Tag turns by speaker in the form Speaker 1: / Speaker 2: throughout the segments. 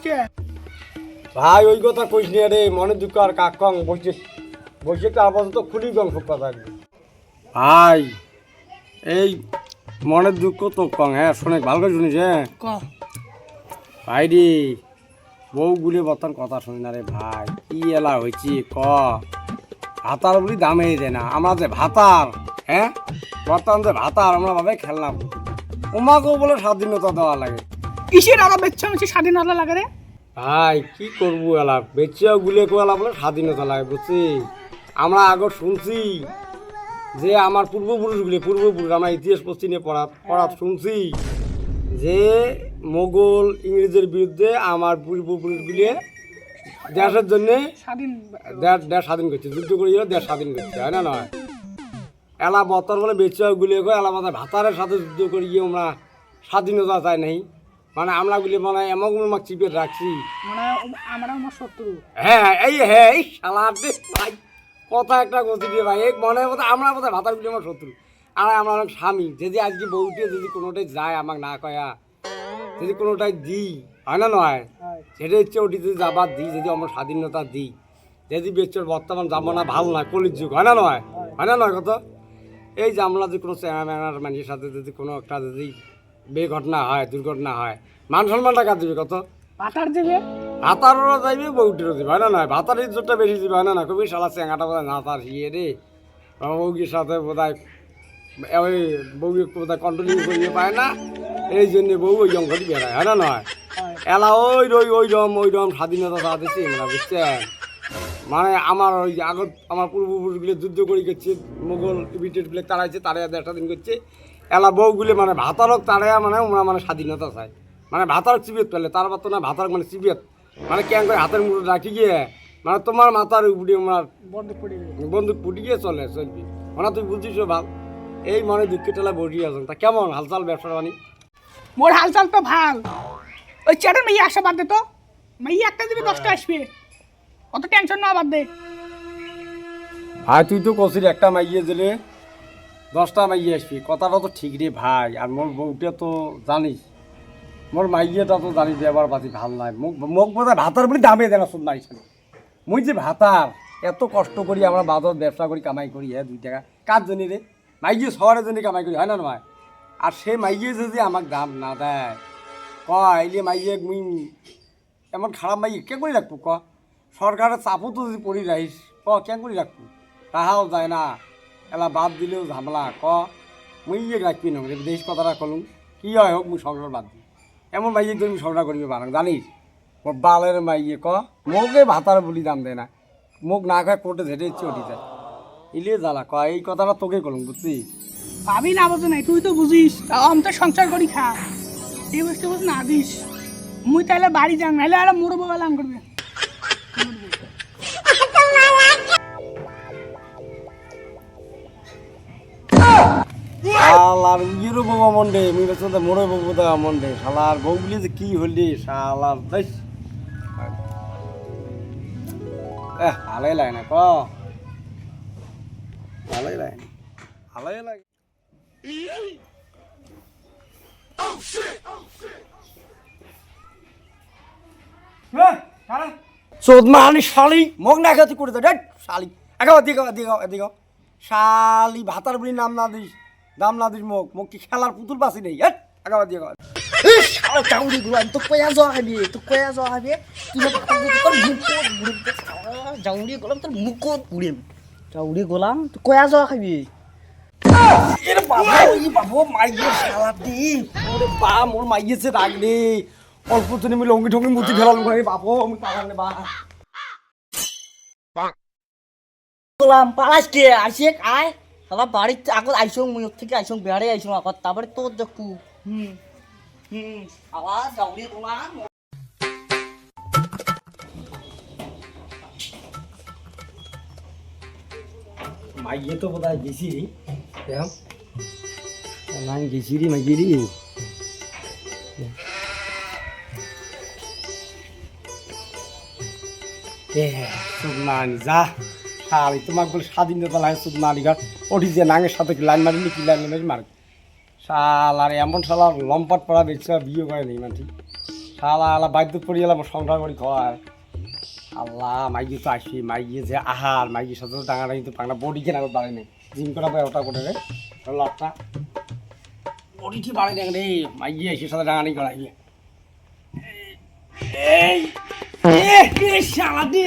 Speaker 1: কে?
Speaker 2: ভাই ওই কথা কইস নি রে, মনে দুঃখ আর কাকং বসে বসে তো আপাতত খুলি গং কথা থাকবে। ভাই এই মনের দুঃখ তো কং, হ্যাঁ শুনে ভালো করে শুনিস। হ্যাঁ
Speaker 1: ক
Speaker 2: ভাই রে, বউ গুলি বর্তমান কথা শুনি না রে ভাই, কি এলা হয়েছি ক। ভাতার বলি দামে দেয় না, আমরা যে ভাতার, হ্যাঁ বর্তমান যে ভাতার আমরা ভাবে খেলনা, ওমাকেও বলে স্বাধীনতা দেওয়া লাগে।
Speaker 1: কিসের আলা বেচ্ছা মেছে স্বাধীনতা লাগে রে?
Speaker 2: ভাই কি করবো এলা বেচিয়াও গুলে কোয়ালা বলে স্বাধীনতা লাগে বুঝছি। আমরা আগে শুনছি যে আমার পূর্বপুরুষ আমরা ইতিহাস পড়ছি নিয়ে পড়া শুনছি যে মোগল ইংরেজের বিরুদ্ধে আমার পূর্বপুরুষগুলি দেশের জন্য
Speaker 1: স্বাধীন
Speaker 2: দেশ স্বাধীন করছে, যুদ্ধ করে দেশ স্বাধীন করছে, হয় না নয়? এলা বতর বলে বেচিয়াও গুলে কো এলা মাথায় ভাতারের সাথে যুদ্ধ করে গিয়ে আমরা স্বাধীনতা চাই নাই, মানে আমরা গুলি মানে এমন আমাকে চিপে রাখছি।
Speaker 1: মানে আমরা আমার শত্রু।
Speaker 2: হ্যাঁ এই শালা দে ভাই, কথা একটা গতি দিয়ে ভাই, এই মনে মতো আমরা বোধহয় ভাতার গুলি আমার শত্রু। আর আমরা অনেক স্বামী যদি আজকে বউটি যদি কোনোটাই যায় আমাকে না কয়া, যদি কোনোটাই দিই, হয় না নয়? সেটা ইচ্ছে ওটি যদি যাবার দিই, যদি আমরা স্বাধীনতা দিই, যদি বেচর বর্তমান জামানা ভালো নয়, কলির যুগ, হয় না নয়? হয় না নয় কত? এই যে আমরা যদি কোনো চ্যাংড়ার মানুষের সাথে যদি কোনো একটা যদি বেঘটনা হয়, দুর্ঘটনা হয়, মান সম্মানটা কাজ দেবে কত?
Speaker 1: পাতার দেবে,
Speaker 2: ভাতারও যাইবে বউটিরও দিবে, হয় না নয়? ভাতার ইজ্জতটা বেশি দিবে, হয় না না? কবি শালা চেঙ্গাটা বোধ হয় না তার হিয়ে রে, বউকির সাথে বোধ হয় ওই বউকে বোধ হয় কন্ট্রোলিং করিয়ে পায় না, এই জন্যে বউ ওই অঙ্কটি বেড়ায়, হয় না নয়? এলা ওই রকম স্বাধীনতা চা দিচ্ছি আমরা, বুঝছেন? মানে আমার ওই আগত আমার পূর্বপুরুষগুলো যুদ্ধ করে গেছে, মোগল ব্রিটিশগুলো তাড়াইছে, তাড়াইয়া দেড়টা দিন করছে, এলা বউগুলি মানে ভাতারক তাড়াইয়া মানে ওরা মানে স্বাধীনতা চায়, মানে ভাতার চিবিয়ত পেলে তার তো না ভাতার মানে চিবিয়ত, মানে কেন করে হাতের মুঠো রাখি গিয়ে মানে তোমার মাথার উপরে আমার বন্দুক ফুটি গিয়ে চলবি, মানে তুই বুঝছিস ভাল। এই মানে দুঃখে টেলা বসি আছেন, তা কেমন হালচাল ব্যবসা বাণী?
Speaker 1: মোর হালচাল তো ভাল। ওই চ্যাটের মেয়ে আসা বাদ দে তো, মেয়ে একটা দিবি 10টা আসবে, অত টেনশন না বাদ দে।
Speaker 2: ভাই তুই তো কছিস একটা মাইয়ে দিলে 10টা মাইয়ে আসবি, কথাটা তো ঠিক রে ভাই। আর মোর বউটা তো জানিস, মোর মাইয়েটা তো জানিস ব্যবহার পাতি ভাল নাই, মোক বোধ হয় ভাতার বলে দামে দেয় না শুন মারিস। মুই যে ভাতার এত কষ্ট করি আমরা বাজার ব্যবসা করি, কামাই করি, হ্যাঁ 2 টাকা কার জন্য রে? মাইয়ে শহরের জন্য কামাই করি, হয় না নয়? আর সে মাইয়ে যদি আমাকে দাম না দেয়, এলে মাইয়ে মুই এমন খারাপ মাইয়ে কে করে রাখবো ক? সরকারের চাপও তো যদি পড়ি রাখিস কে করে রাখবো? তাহাও যায় না, এলা বাদ দিলেও ঝামেলা মুই রাখবি না দেশ কথাটা কলুম, কি হয় হোক মুই সংসার বাদ দিই। এমন মাইয়ে তুমি সংসার করিবে বানাং জানিস? মোর বালের মাইয়ে মোকে ভাতার বলি দাম দেয় না, মুখ না খায় কোর্টে ঝেটে ইচ্ছে উঠি যায়, ইলে জ্বালা এই কথাটা তোকে কলুম বুঝছি।
Speaker 1: ভাবি না বোঝে নাই, তুই তো বুঝিস আমি তো সংসার করি খা, এই বসতে বস না দিস। মুই তাহলে বাড়ি যাং, নাহলে আর মোর বাবা লাং করবে।
Speaker 2: শালার ইয়েরও বাবা মন্ডে মুই বেশ মোড়ে বাবু দেওয়া মন্ডে, শালার বউগুলি যে কি হলি শালার বেশ ভালোই লাগে না ভালোই লাগে না, ভালোই লাগে। চোদমানি শালি মোক না খেতে করে দেয় শালি, একেবারে দিকে শালি ভাতার বুড়ি নাম না দিস, দাম না দিস মোক কি খেলার পুতুল পাসি নেই, একেবারে দিয়ে
Speaker 3: চাউরি গুলাম তো কয়া যাওয়া হবে, তো কয়া যাওয়া হবে, তুই চাউরি গোলাম তোর মুখ পুড়িম, চাউরি গোলাম তো কয়া যাওয়া খাবি।
Speaker 2: বাবু মাইয়ে শালা দি ওরে বা মোর মাইয়েছে রাগ রে, অল্প জনে আমি লঙ্গি ঠঙ্গি মুতি ফেলাম করে বাবু আমি পালাম বা
Speaker 3: গোলাম পালাস কে আসে আয় শালা বাড়িতে আগত আইসং মুই থেকে আইসং বেড়ে আইসং আগত, তারপরে তোর দেখু আওয়াজ চাউরি গোলাম।
Speaker 2: মাইয়ে তো বোধ হয় গেছি রে, নাই গেছি রে মাইয়ে রে। সুদনানি যা শালি তোমাকে বলে স্বাধীনতা লাগে, সুদনানি ঘাট ওঠি যে নাঙের সাথে লাইন মারিনি কি লাইন মারি মার শাল, আর এমন শালা লম্পট পড়া বেচা বিয়ে করে নেই মানে ঠিক শালা আলা বাদ্য পড়ে গেলাম সংসার করি খাওয়ায় আল্লাহ মাইয়ে তো আসি মাইয়ে যে আহার মাইয়ের সাথে ডাঙাটা কিন্তু পাংনা বডি কেনা বাড়ে নেই জিম করা পায় ওটা করে রে লাভটা বডি ঠিক বাড়ে নেই রে মাইয়ে এসে সাথে ডাঙানি করাই এই শালা দি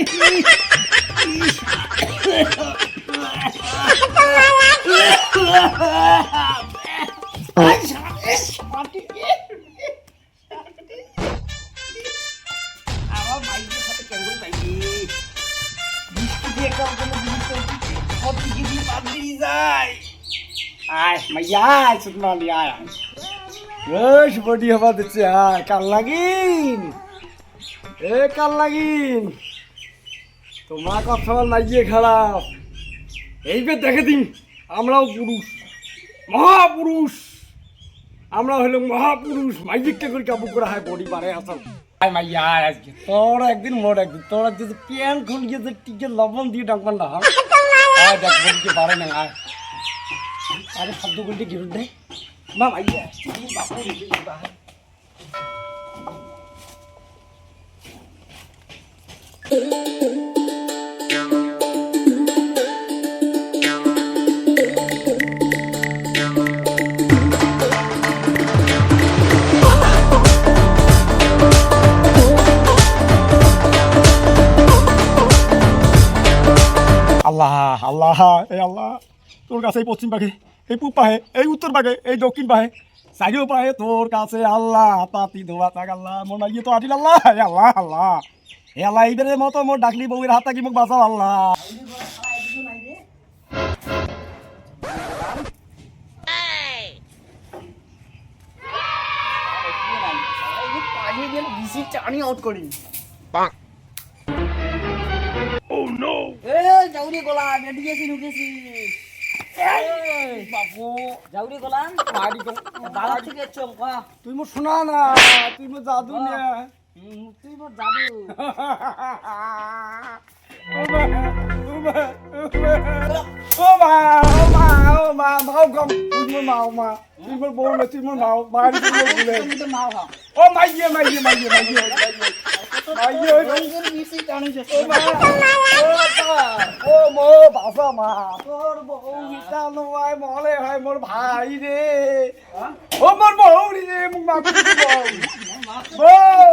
Speaker 2: আমার মাইয়ের সাথে কেমন পাইছি বৃষ্টি দিয়ে কেমন সব দিকে দিয়ে বাদ দিয়ে যায় আয় মাইয়া আয় সুতমানি আয় রস বডি হবা দিচ্ছে আয় কাল লাগিন এ কাল লাগিন তোমার কথা মাইয়ে খারাপ এইবার দেখে দিন আমরাও পুরুষ মহাপুরুষ আমরা হলো মহাপুরুষ মাইকে করে কাবু করা হয় বডি বাড়ে আসল আয় মাইয়া আয় আজকে তোরা একদিন মোর একদিন তোরা যে প্যান খুলিয়ে যে টিকে লবণ দিয়ে ডাকবেন না আয় দেখ বডিকে বাড়ে না আয় আরে শব্দ বলতে গিয়ে দে মা মাইয়া বাপু বা আল্লাহ আল্লাহ এই আল্লাহ তোর কাছে এই পশ্চিম পাখে এই পূব পাহে এই উত্তর পাহে এই দক্ষিণ পাহে চারিও পাহে তোর কাছে আল্লাহ পাতি ধোয়া থাক আল্লাহ মোর মাইয়ে তো আটিল আল্লাহ আল্লাহ আল্লাহ এ আল্লাহ এইবারের মতো মোর ডাকলি বউয়ের হাত থাকি মোক বাঁচাও আল্লাহ
Speaker 3: চানি আউট করি যাউরি গোলাম এদিকে ঢুকেছি
Speaker 2: বাবু
Speaker 3: যাউরি গোলাম
Speaker 2: মারি
Speaker 3: বাবা থেকে চমকা
Speaker 2: তুই মোর শোনা না তুই মোর জাদু নে
Speaker 3: তুই মোর জাদু
Speaker 2: তুই মোর বউ না তুই মোর মাও মারি
Speaker 3: তুমি তো মাও হও
Speaker 2: ও মাইয়ে মাইয়ে মাইয়ে মাইয়ে মাইয়ে
Speaker 3: রঙের মিশি টানি
Speaker 2: ও মো বাসা মা তোর বউ মিটা নয় মলে হয় মোর ভাই রে ও মোর বউ রে মুখ মা বউ